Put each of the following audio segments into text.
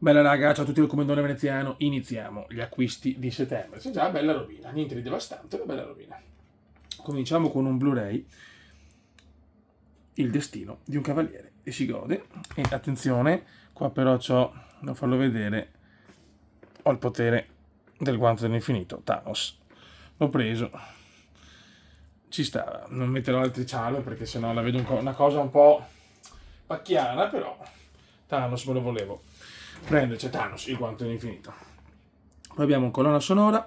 Bella raga, ciao a tutti dal Commendone Veneziano, iniziamo gli acquisti di settembre. C'è già bella robina, niente di devastante, ma bella robina. Cominciamo con un Blu-ray, Il destino di un cavaliere, e si gode. E attenzione, qua però c'ho, da farlo vedere, ho il potere del guanto dell'infinito, Thanos. L'ho preso, ci sta, non metterò altri cialo perché sennò la vedo una cosa un po' pacchiana, però Thanos me lo volevo prendere, c'è Thanos, il guanto dell'infinito. Poi abbiamo colonna sonora,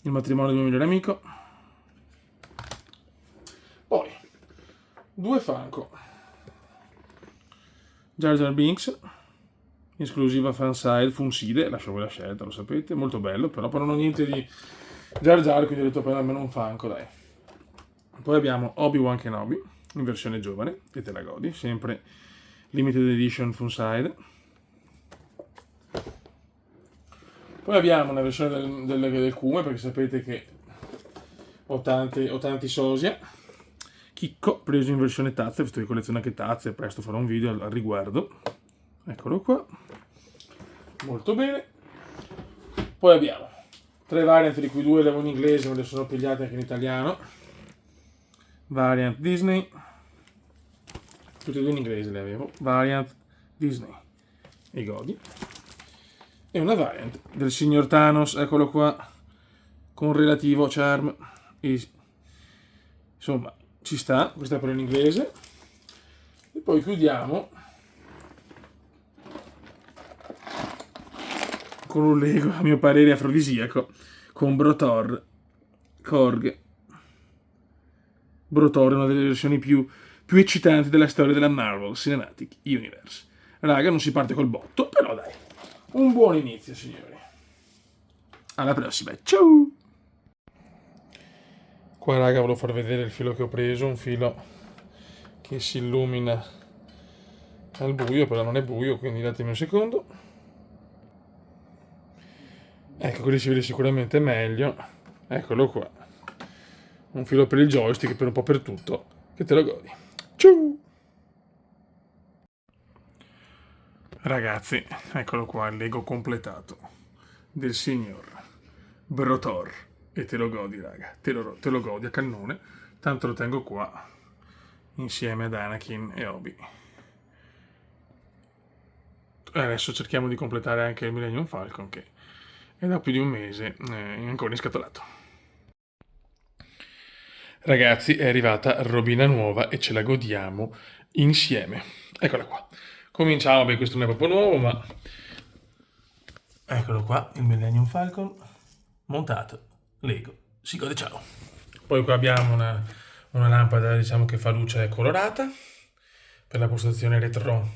Il matrimonio del mio migliore amico. Poi, due Funko. Jar Jar Binks, esclusiva fanside, funside, lascio voi la scelta, lo sapete, molto bello, però non ho niente di Jar Jar, quindi ho detto per almeno un Funko, dai. Poi abbiamo Obi-Wan Kenobi, in versione giovane, e te la godi, sempre limited edition funside. Poi abbiamo una versione del Kume, perché sapete che ho tanti sosia. Chicco, preso in versione tazze, visto che colleziono anche tazze, presto farò un video al riguardo. Eccolo qua. Molto bene. Poi abbiamo 3 variant, di cui 2 le avevo in inglese, me le sono pigliate anche in italiano. Variant Disney. Tutte e 2 in inglese le avevo. Variant Disney. E godi. E una variant del signor Thanos, eccolo qua, con relativo charm. Insomma, ci sta, questa però in inglese. E poi chiudiamo con un Lego, a mio parere afrodisiaco, con Brotor, Korg. Brotor è una delle versioni più eccitanti della storia della Marvel Cinematic Universe. Raga, non si parte col botto, però dai, un buon inizio, signori. Alla prossima, ciao! Qua, raga, volevo far vedere il filo che ho preso, un filo che si illumina al buio, però non è buio, quindi datemi un secondo. Ecco, così si vede sicuramente meglio. Eccolo qua. Un filo per il joystick, per un po' per tutto, che te lo godi. Ciao! Ragazzi, eccolo qua, il Lego completato del signor Brotor. E te lo godi, raga, te lo godi a cannone. Tanto lo tengo qua, insieme ad Anakin e Obi. Adesso cerchiamo di completare anche il Millennium Falcon, che è da più di un mese ancora inscatolato. Ragazzi, è arrivata robina nuova e ce la godiamo insieme. Eccola qua. Cominciamo, beh, questo non è proprio nuovo, ma eccolo qua, il Millennium Falcon montato, Lego, si gode, ciao. Poi qua abbiamo una lampada, diciamo, che fa luce colorata per la postazione retro,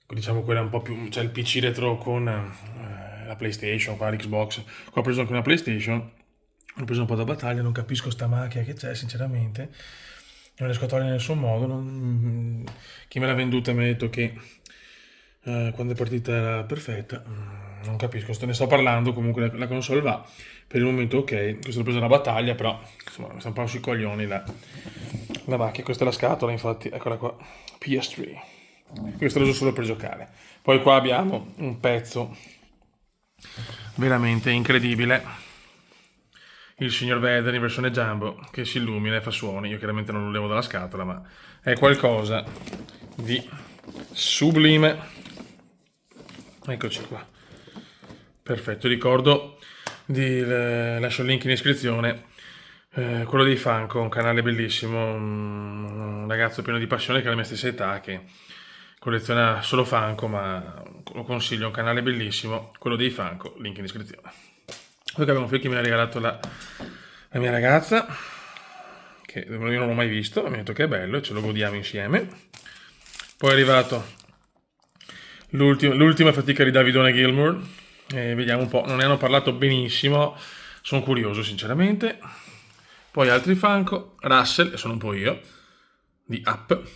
diciamo quella un po' più, cioè il PC retro con la PlayStation, qua l'Xbox. Qua ho preso anche una PlayStation, l'ho preso un po' da battaglia, non capisco sta macchina che c'è, sinceramente. Non riesco a togliere in nessun modo. Chi me l'ha venduta mi ha detto che quando è partita era perfetta. Non capisco, ne sto parlando. Comunque la console va. Per il momento ok. Questo l'ho preso da battaglia, però insomma, sta un po' sui coglioni la macchina. Questa è la scatola, infatti, eccola qua. PS3. Questo l'ho uso solo per giocare. Poi qua abbiamo un pezzo veramente incredibile. Il signor Vader in versione Jumbo che si illumina e fa suoni. Io chiaramente non lo levo dalla scatola, ma è qualcosa di sublime. Eccoci qua. Perfetto, ricordo lascio il link in iscrizione. Quello dei Funko, un canale bellissimo, un ragazzo pieno di passione che ha la mia stessa età, che colleziona solo Funko, ma lo consiglio, è un canale bellissimo, quello dei Funko, link in iscrizione. Poi abbiamo un film che mi ha regalato la mia ragazza, che io non l'ho mai visto, mi ha detto che è bello e ce lo godiamo insieme. Poi è arrivato l'ultima fatica di Davidone Gilmour, vediamo un po', non ne hanno parlato benissimo, sono curioso sinceramente. Poi altri Funko, Russell, e sono un po' io, di Up.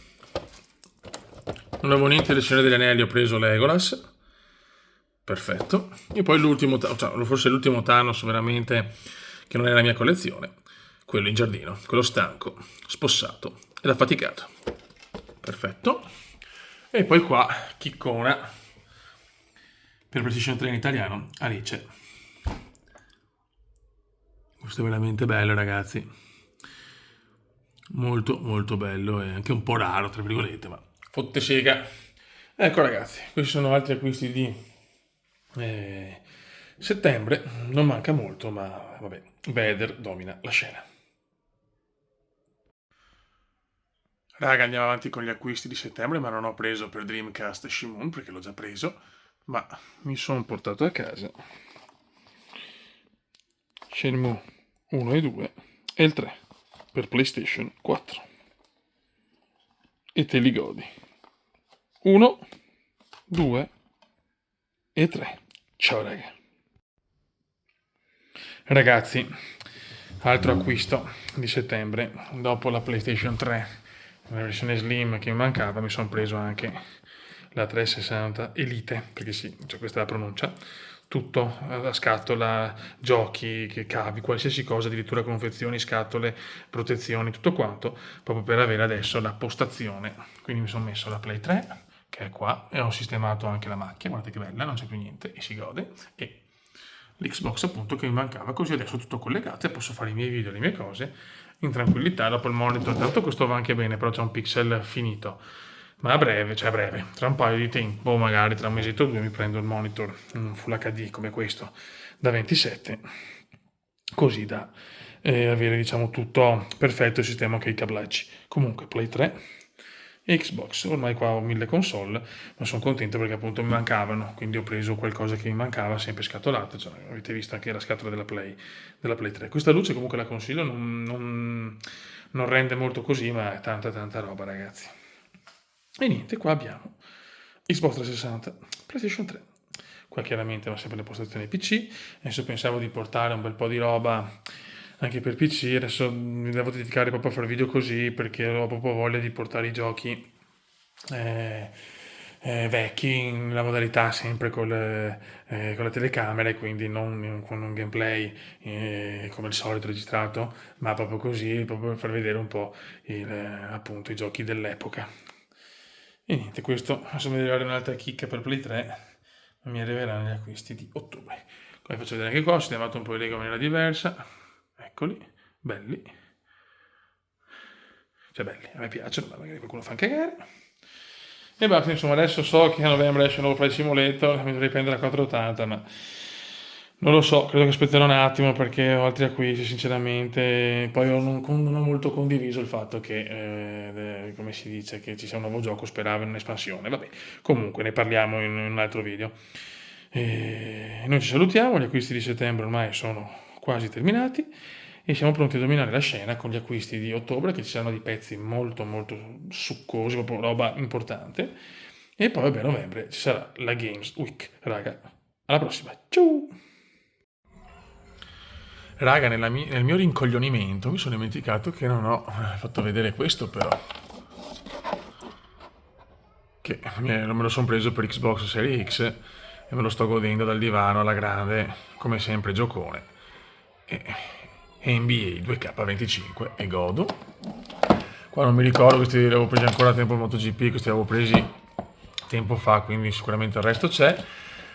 Non avevo niente del Signore degli Anelli, ho preso Legolas. Perfetto. E poi l'ultimo, cioè, forse l'ultimo Thanos veramente che non è la mia collezione, quello in giardino, quello stanco, spossato ed affaticato. Perfetto. E poi qua, chiccona, per PlayStation 3 in italiano, Alice. Questo è veramente bello, ragazzi. Molto molto bello e anche un po' raro, tra virgolette, ma fotte sega. Ecco ragazzi, questi sono altri acquisti di settembre. Non manca molto, ma vabbè, Vader domina la scena. Raga, andiamo avanti con gli acquisti di settembre, ma non ho preso per Dreamcast Shimon perché l'ho già preso, ma mi sono portato a casa Shenmue 1 e 2 e il 3 per PlayStation 4. E te li godi. 1, 2 e 3. Ciao raga. Ragazzi, altro acquisto di settembre, dopo la PlayStation 3, la versione Slim che mi mancava, mi sono preso anche la 360 Elite, perché sì, c'è questa è la pronuncia, tutto, la scatola, giochi, cavi, qualsiasi cosa, addirittura confezioni, scatole, protezioni, tutto quanto, proprio per avere adesso la postazione. Quindi mi sono messo la Play 3, che è qua, e ho sistemato anche la macchina, guardate che bella, non c'è più niente, e si gode, e l'Xbox appunto che mi mancava, così adesso è tutto collegato e posso fare i miei video, le mie cose in tranquillità. Dopo il monitor, tanto questo va anche bene, però c'è un pixel finito, ma a breve, cioè a breve, tra un paio di tempo, magari tra un mesetto o due mi prendo il monitor Full HD come questo da 27, così da avere diciamo tutto perfetto, il sistema anche i cablaggi. Comunque Play 3 e Xbox, ormai qua ho 1000 console, ma sono contento perché appunto mi mancavano, quindi ho preso qualcosa che mi mancava, sempre scatolato, cioè, avete visto anche la scatola della Play 3. Questa luce comunque la consiglio, non rende molto così, ma è tanta tanta roba ragazzi. E niente, qua abbiamo Xbox 360, PlayStation 3. Qua chiaramente va sempre le postazioni PC, adesso pensavo di portare un bel po' di roba anche per PC, adesso mi devo dedicare proprio a fare video così perché ho proprio voglia di portare i giochi eh, vecchi nella modalità sempre con la telecamera e quindi non con un gameplay come il solito registrato, ma proprio così, proprio per far vedere un po' appunto i giochi dell'epoca. E niente, questo adesso mi deve arrivare un'altra chicca per Play 3, ma mi arriverà negli acquisti di ottobre. Poi faccio vedere anche qua, ho sistemato un po' i Lego in maniera diversa, eccoli, belli, cioè belli, a me piacciono, ma magari qualcuno fa anche cagare. E basta, insomma, adesso so che a novembre esce un nuovo Flight Simulator, mi dovrei prendere la 480, ma non lo so, credo che aspetterò un attimo perché ho altri acquisti, sinceramente. Poi non ho molto condiviso il fatto che, come si dice, che ci sia un nuovo gioco, speravo in un'espansione. Vabbè, comunque ne parliamo in un altro video. E noi ci salutiamo, gli acquisti di settembre ormai sono quasi terminati e siamo pronti a dominare la scena con gli acquisti di ottobre, che ci saranno dei pezzi molto molto succosi, proprio roba importante. E poi vabbè, a novembre ci sarà la Games Week. Raga, alla prossima, ciao! Raga, nel mio rincoglionimento mi sono dimenticato che non ho fatto vedere questo però. Che non me lo sono preso per Xbox Series X e me lo sto godendo dal divano alla grande, come sempre giocone. E NBA 2K25 e godo. Qua non mi ricordo, questi li avevo presi ancora a tempo MotoGP, questi li avevo presi tempo fa, quindi sicuramente il resto c'è.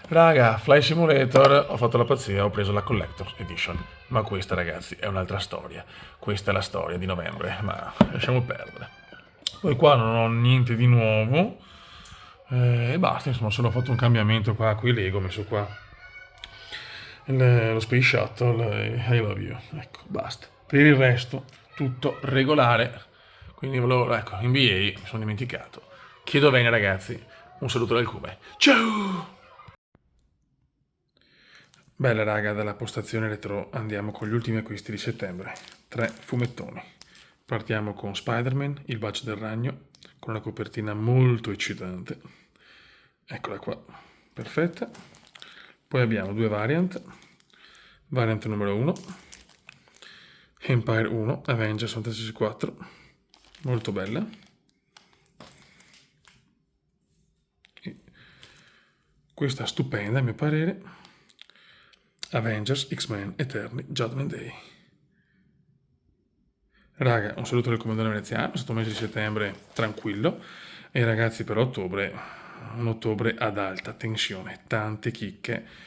Raga, Fly Simulator, ho fatto la pazzia, ho preso la Collector's Edition, ma questa ragazzi è un'altra storia, questa è la storia di novembre, ma lasciamo perdere. Poi qua non ho niente di nuovo e basta, insomma, solo ho fatto un cambiamento qua, qui Lego, ho messo qua lo Space Shuttle e I Love You, ecco, basta. Per il resto tutto regolare, quindi volevo, ecco, NBA mi sono dimenticato. Chiedo bene ragazzi, un saluto dal Cume, ciao! Bella raga, dalla postazione retro andiamo con gli ultimi acquisti di settembre. 3 fumettoni. Partiamo con Spider-Man, il bacio del ragno, con una copertina molto eccitante. Eccola qua, perfetta. Poi abbiamo due variant. Variant numero 1, Empire 1, Avengers Fantasy 4, molto bella. E questa stupenda a mio parere, Avengers X-Men Eterni Judgment Day. Raga, un saluto del comandante veneziano, è stato un mese di settembre tranquillo e ragazzi per ottobre un ottobre ad alta tensione, tante chicche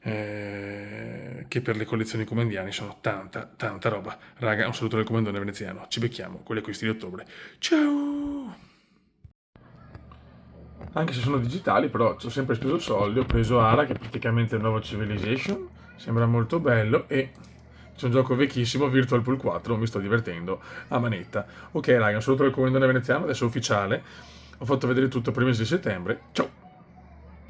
che per le collezioni comandiani sono tanta roba. Raga, un saluto dal comandone veneziano, ci becchiamo con gli acquisti di ottobre. Ciao! Anche se sono digitali, però ci ho sempre speso soldi. Ho preso Ara, che è praticamente il nuovo Civilization, sembra molto bello, e c'è un gioco vecchissimo, Virtual Pool 4, mi sto divertendo a manetta. Ok raga, un saluto dal comandante veneziano, adesso è ufficiale, ho fatto vedere tutto per il mese di settembre, ciao!